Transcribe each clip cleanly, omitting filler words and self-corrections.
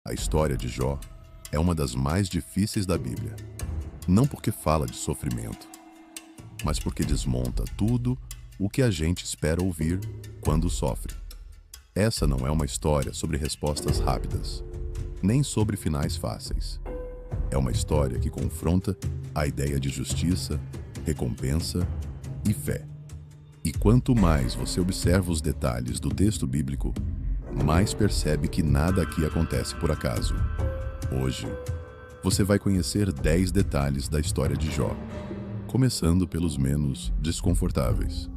A história de Jó é uma das mais difíceis da Bíblia. Não porque fala de sofrimento, mas porque desmonta tudo o que a gente espera ouvir quando sofre. Essa não é uma história sobre respostas rápidas, nem sobre finais fáceis. É uma história que confronta a ideia de justiça, recompensa e fé. E quanto mais você observa os detalhes do texto bíblico, mais percebe que nada aqui acontece por acaso. Hoje, você vai conhecer 10 detalhes da história de Jó, começando pelos menos desconfortáveis,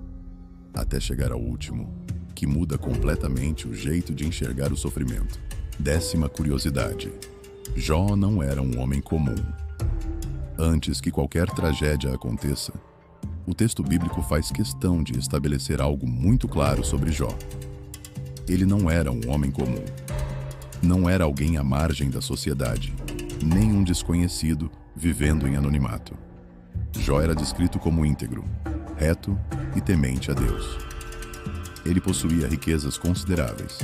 até chegar ao último, que muda completamente o jeito de enxergar o sofrimento. 10ª curiosidade: Jó não era um homem comum. Antes que qualquer tragédia aconteça, o texto bíblico faz questão de estabelecer algo muito claro sobre Jó. Ele não era um homem comum. Não era alguém à margem da sociedade, nem um desconhecido vivendo em anonimato. Jó era descrito como íntegro, reto e temente a Deus. Ele possuía riquezas consideráveis,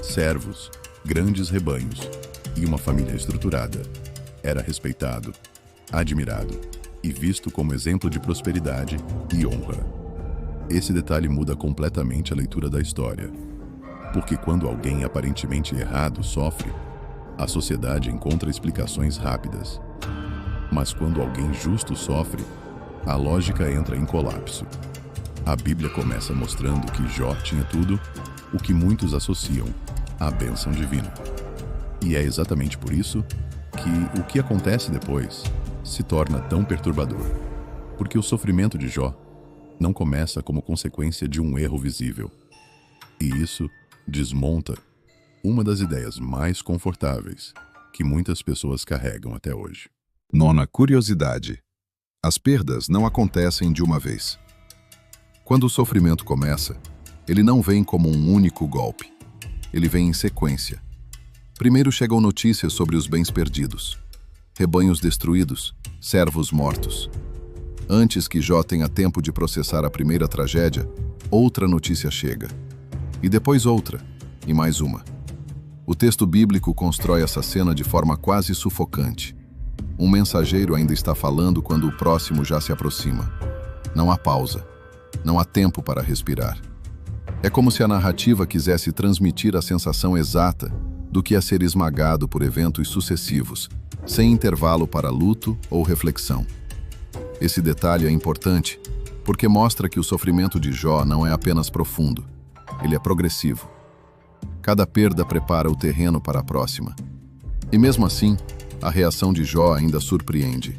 servos, grandes rebanhos e uma família estruturada. Era respeitado, admirado e visto como exemplo de prosperidade e honra. Esse detalhe muda completamente a leitura da história, porque quando alguém aparentemente errado sofre, a sociedade encontra explicações rápidas. Mas quando alguém justo sofre, a lógica entra em colapso. A Bíblia começa mostrando que Jó tinha tudo o que muitos associam à bênção divina. E é exatamente por isso que o que acontece depois se torna tão perturbador. Porque o sofrimento de Jó não começa como consequência de um erro visível. E isso desmonta uma das ideias mais confortáveis que muitas pessoas carregam até hoje. 9ª curiosidade: as perdas não acontecem de uma vez. Quando o sofrimento começa, ele não vem como um único golpe. Ele vem em sequência. Primeiro chegam notícias sobre os bens perdidos, rebanhos destruídos, servos mortos. Antes que Jó tenha tempo de processar a primeira tragédia, outra notícia chega. E depois outra, e mais uma. O texto bíblico constrói essa cena de forma quase sufocante. Um mensageiro ainda está falando quando o próximo já se aproxima. Não há pausa. Não há tempo para respirar. É como se a narrativa quisesse transmitir a sensação exata do que é ser esmagado por eventos sucessivos, sem intervalo para luto ou reflexão. Esse detalhe é importante porque mostra que o sofrimento de Jó não é apenas profundo, ele é progressivo. Cada perda prepara o terreno para a próxima. E mesmo assim, a reação de Jó ainda surpreende.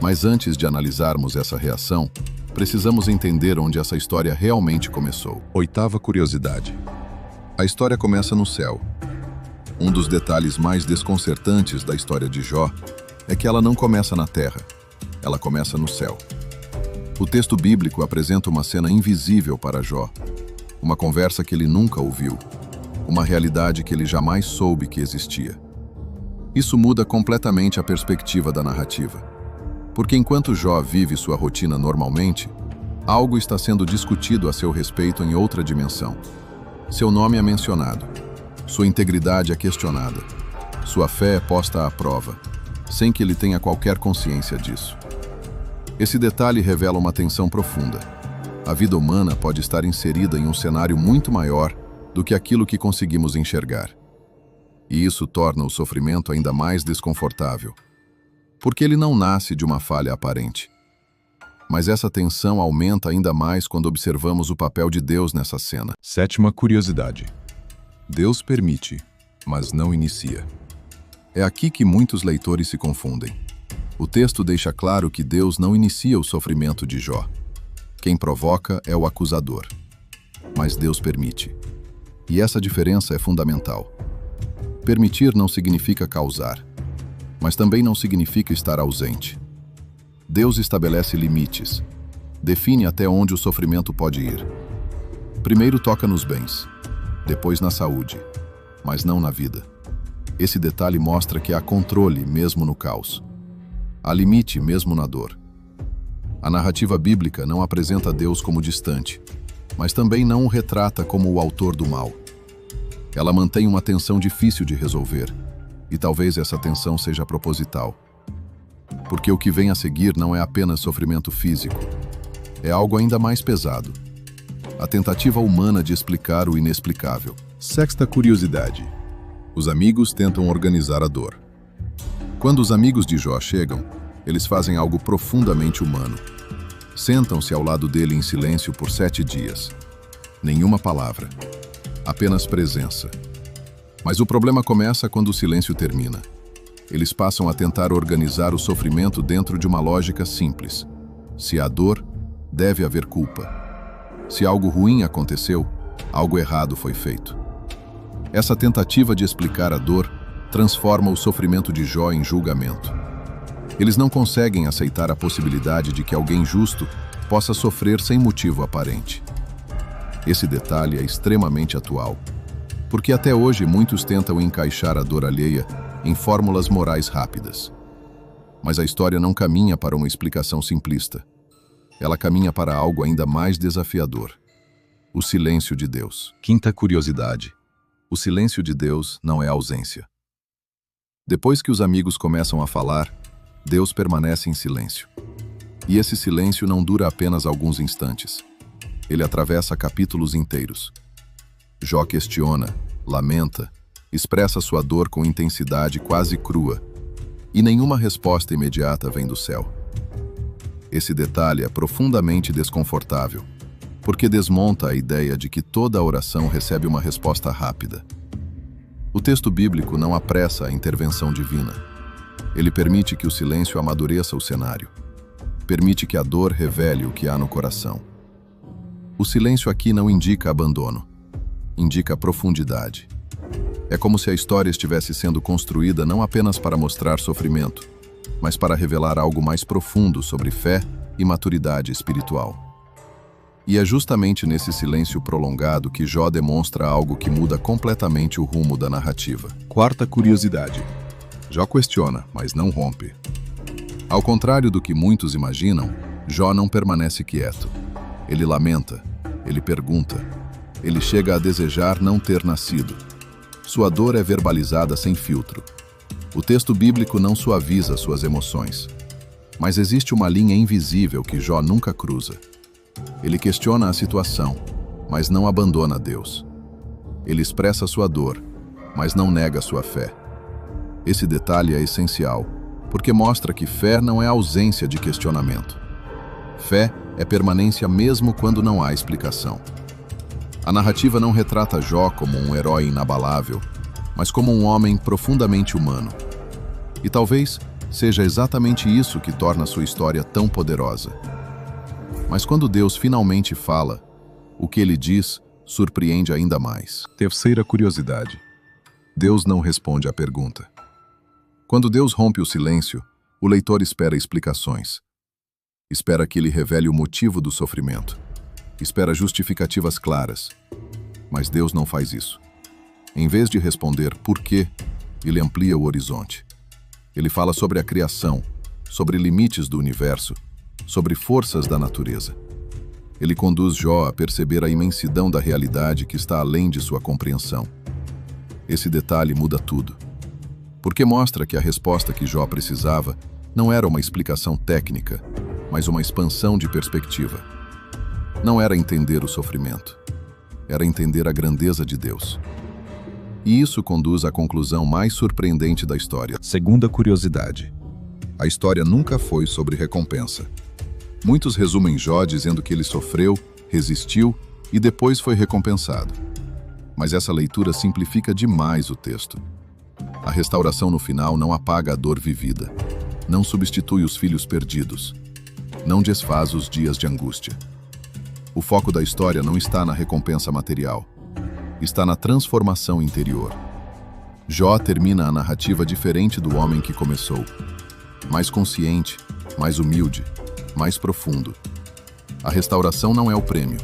Mas antes de analisarmos essa reação, precisamos entender onde essa história realmente começou. 8ª curiosidade: a história começa no céu. Um dos detalhes mais desconcertantes da história de Jó é que ela não começa na terra, ela começa no céu. O texto bíblico apresenta uma cena invisível para Jó, uma conversa que ele nunca ouviu, uma realidade que ele jamais soube que existia. Isso muda completamente a perspectiva da narrativa, porque enquanto Jó vive sua rotina normalmente, algo está sendo discutido a seu respeito em outra dimensão. Seu nome é mencionado, sua integridade é questionada, sua fé é posta à prova, sem que ele tenha qualquer consciência disso. Esse detalhe revela uma tensão profunda. A vida humana pode estar inserida em um cenário muito maior do que aquilo que conseguimos enxergar. E isso torna o sofrimento ainda mais desconfortável, porque ele não nasce de uma falha aparente. Mas essa tensão aumenta ainda mais quando observamos o papel de Deus nessa cena. 7ª curiosidade: Deus permite, mas não inicia. É aqui que muitos leitores se confundem. O texto deixa claro que Deus não inicia o sofrimento de Jó. Quem provoca é o acusador. Mas Deus permite. E essa diferença é fundamental. Permitir não significa causar, mas também não significa estar ausente. Deus estabelece limites, define até onde o sofrimento pode ir. Primeiro toca nos bens, depois na saúde, mas não na vida. Esse detalhe mostra que há controle mesmo no caos. Há limite mesmo na dor. A narrativa bíblica não apresenta Deus como distante, mas também não o retrata como o autor do mal. Ela mantém uma tensão difícil de resolver, E talvez essa tensão seja proposital. Porque o que vem a seguir não é apenas sofrimento físico. É algo ainda mais pesado. A tentativa humana de explicar o inexplicável. Sexta curiosidade. Os amigos tentam organizar a dor. Quando os amigos de Jó chegam, eles fazem algo profundamente humano. Sentam-se ao lado dele em silêncio por 7 dias. Nenhuma palavra. Apenas presença. Mas o problema começa quando o silêncio termina. Eles passam a tentar organizar o sofrimento dentro de uma lógica simples. Se há dor, deve haver culpa. Se algo ruim aconteceu, algo errado foi feito. Essa tentativa de explicar a dor transforma o sofrimento de Jó em julgamento. Eles não conseguem aceitar a possibilidade de que alguém justo possa sofrer sem motivo aparente. Esse detalhe é extremamente atual, porque até hoje muitos tentam encaixar a dor alheia em fórmulas morais rápidas. Mas a história não caminha para uma explicação simplista. Ela caminha para algo ainda mais desafiador: o silêncio de Deus. Quinta curiosidade. O silêncio de Deus não é ausência. Depois que os amigos começam a falar, Deus permanece em silêncio. E esse silêncio não dura apenas alguns instantes. Ele atravessa capítulos inteiros. Jó questiona, lamenta, expressa sua dor com intensidade quase crua, e nenhuma resposta imediata vem do céu. Esse detalhe é profundamente desconfortável, porque desmonta a ideia de que toda oração recebe uma resposta rápida. O texto bíblico não apressa a intervenção divina. Ele permite que o silêncio amadureça o cenário. Permite que a dor revele o que há no coração. O silêncio aqui não indica abandono, indica profundidade. É como se a história estivesse sendo construída não apenas para mostrar sofrimento, mas para revelar algo mais profundo sobre fé e maturidade espiritual. E é justamente nesse silêncio prolongado que Jó demonstra algo que muda completamente o rumo da narrativa. Quarta curiosidade. Jó questiona, mas não rompe. Ao contrário do que muitos imaginam, Jó não permanece quieto. Ele lamenta, ele pergunta, ele chega a desejar não ter nascido. Sua dor é verbalizada sem filtro. O texto bíblico não suaviza suas emoções. Mas existe uma linha invisível que Jó nunca cruza. Ele questiona a situação, mas não abandona Deus. Ele expressa sua dor, mas não nega sua fé. Esse detalhe é essencial, porque mostra que fé não é ausência de questionamento. Fé é permanência mesmo quando não há explicação. A narrativa não retrata Jó como um herói inabalável, mas como um homem profundamente humano. E talvez seja exatamente isso que torna sua história tão poderosa. Mas quando Deus finalmente fala, o que ele diz surpreende ainda mais. Terceira curiosidade. Deus não responde à pergunta. Quando Deus rompe o silêncio, o leitor espera explicações. Espera que ele revele o motivo do sofrimento. Espera justificativas claras. Mas Deus não faz isso. Em vez de responder por quê, ele amplia o horizonte. Ele fala sobre a criação, sobre limites do universo, sobre forças da natureza. Ele conduz Jó a perceber a imensidão da realidade que está além de sua compreensão. Esse detalhe muda tudo, porque mostra que a resposta que Jó precisava não era uma explicação técnica, mas uma expansão de perspectiva. Não era entender o sofrimento, era entender a grandeza de Deus. E isso conduz à conclusão mais surpreendente da história. Segunda curiosidade. A história nunca foi sobre recompensa. Muitos resumem Jó dizendo que ele sofreu, resistiu e depois foi recompensado. Mas essa leitura simplifica demais o texto. A restauração no final não apaga a dor vivida, não substitui os filhos perdidos, não desfaz os dias de angústia. O foco da história não está na recompensa material, está na transformação interior. Jó termina a narrativa diferente do homem que começou, mais consciente, mais humilde, mais profundo. A restauração não é o prêmio,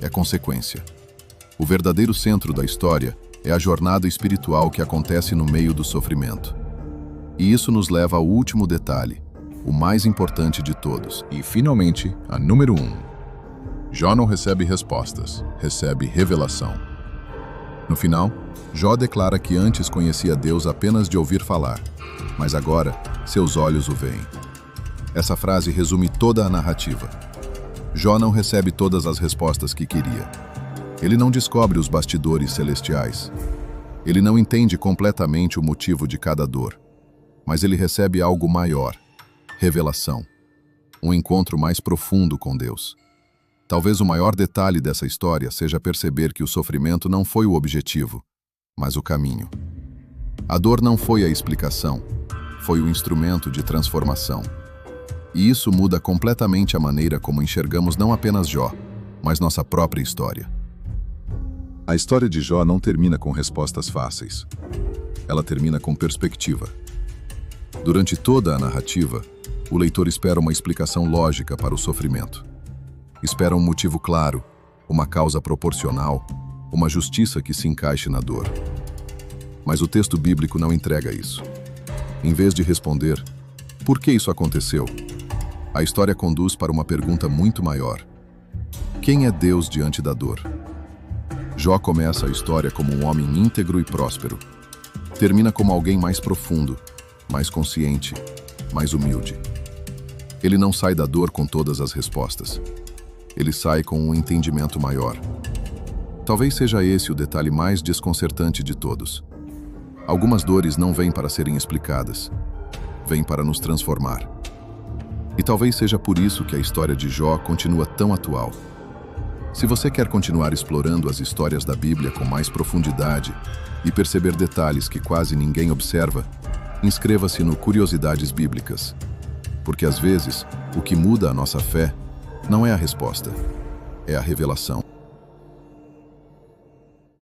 é consequência. O verdadeiro centro da história é a jornada espiritual que acontece no meio do sofrimento. E isso nos leva ao último detalhe, o mais importante de todos. E, finalmente, a número 1. Jó não recebe respostas, recebe revelação. No final, Jó declara que antes conhecia Deus apenas de ouvir falar, mas agora seus olhos o veem. Essa frase resume toda a narrativa. Jó não recebe todas as respostas que queria. Ele não descobre os bastidores celestiais. Ele não entende completamente o motivo de cada dor. Mas ele recebe algo maior: revelação. Um encontro mais profundo com Deus. Talvez o maior detalhe dessa história seja perceber que o sofrimento não foi o objetivo, mas o caminho. A dor não foi a explicação, foi o instrumento de transformação. E isso muda completamente a maneira como enxergamos não apenas Jó, mas nossa própria história. A história de Jó não termina com respostas fáceis. Ela termina com perspectiva. Durante toda a narrativa, o leitor espera uma explicação lógica para o sofrimento. Espera um motivo claro, uma causa proporcional, uma justiça que se encaixe na dor. Mas o texto bíblico não entrega isso. Em vez de responder, por que isso aconteceu? A história conduz para uma pergunta muito maior. Quem é Deus diante da dor? Jó começa a história como um homem íntegro e próspero. Termina como alguém mais profundo, mais consciente, mais humilde. Ele não sai da dor com todas as respostas. Ele sai com um entendimento maior. Talvez seja esse o detalhe mais desconcertante de todos. Algumas dores não vêm para serem explicadas, vêm para nos transformar. E talvez seja por isso que a história de Jó continua tão atual. Se você quer continuar explorando as histórias da Bíblia com mais profundidade e perceber detalhes que quase ninguém observa, inscreva-se no Curiosidades Bíblicas. Porque às vezes, o que muda a nossa fé não é a resposta, é a revelação.